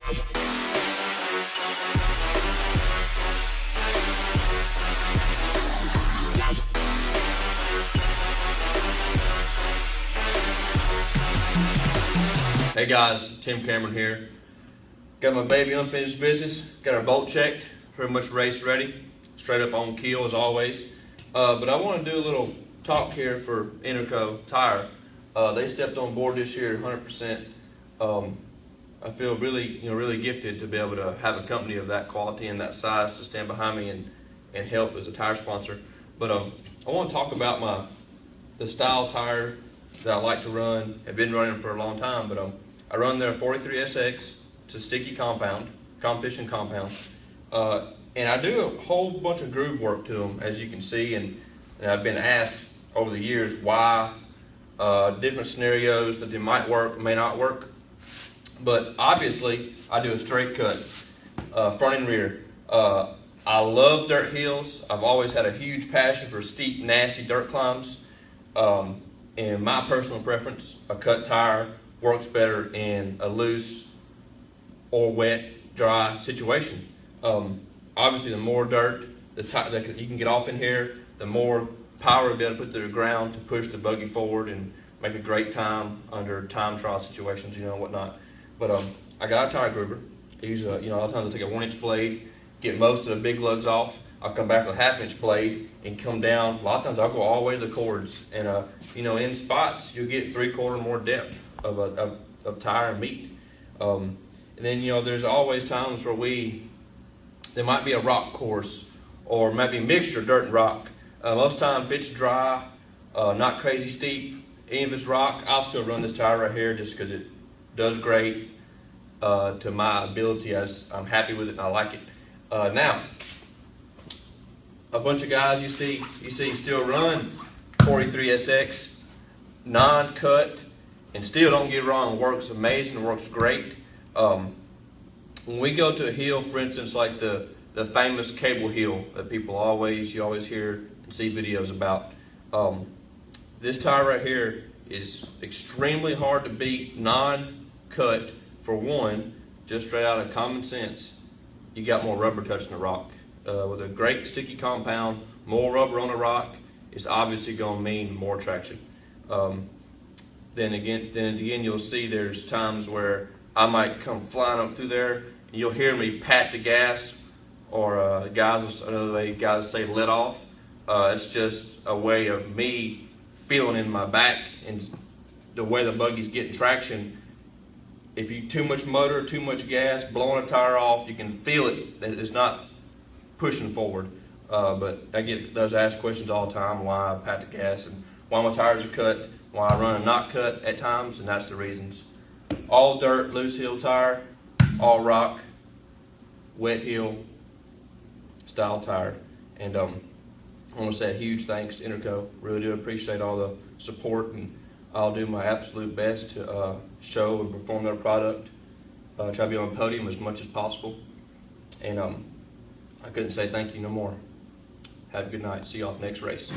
Hey guys, Tim Cameron here. Got my baby unfinished business, got our bolt checked, pretty much race ready, straight up on keel as always. But I want to do a little talk here for Interco Tire. They stepped on board this year 100%. I feel really gifted to be able to have a company of that quality and that size to stand behind me and help as a tire sponsor. But I want to talk about the style tire that I like to run. I've been running for a long time, but I run their 43SX. It's a sticky competition compound, and I do a whole bunch of groove work to them, as you can see, and I've been asked over the years why, different scenarios that they might work, may not work, but obviously I do a straight cut, front and rear. I love dirt hills. I've always had a huge passion for steep, nasty dirt climbs. In my personal preference, a cut tire works better in a loose or wet, dry situation. Obviously, the more dirt that you can get off in here, the more power you'll be able to put to the ground to push the buggy forward and make a great time under time trial situations, and whatnot. But I got a tire groover. I use a lot of times I take a 1-inch blade, get most of the big lugs off. I'll come back with a 1/2-inch blade and come down. A lot of times I'll go all the way to the cords, and in spots you'll get 3/4 more depth of tire and meat. And then there's always times where there might be a rock course or maybe a mixture of dirt and rock. Most time if it's dry, not crazy steep, even if it's rock, I'll still run this tire right here just because it does great to my ability. I'm happy with it and I like it. Now, a bunch of guys you see still run 43SX non-cut, and still, don't get it wrong, works amazing, works great. When we go to a hill, for instance, like the famous cable hill that you always hear and see videos about, this tire right here is extremely hard to beat non-cut. For one, just straight out of common sense, you got more rubber touching the rock. With a great sticky compound, more rubber on a rock, it's obviously going to mean more traction. Then again, you'll see there's times where I might come flying up through there, and you'll hear me pat the gas, or another way guys say let off. It's just a way of me feeling in my back and the way the buggy's getting traction. If you too much motor, too much gas, blowing a tire off, you can feel it. It's not pushing forward. But I get those asked questions all the time, why I pat the gas and why my tires are cut, why I run a not cut at times, and that's the reasons. All dirt, loose hill tire, all rock, wet hill style tire. And I want to say a huge thanks to Interco. Really do appreciate all the support, and I'll do my absolute best to show and perform their product. Try to be on the podium as much as possible. And I couldn't say thank you no more. Have a good night. See y'all next race.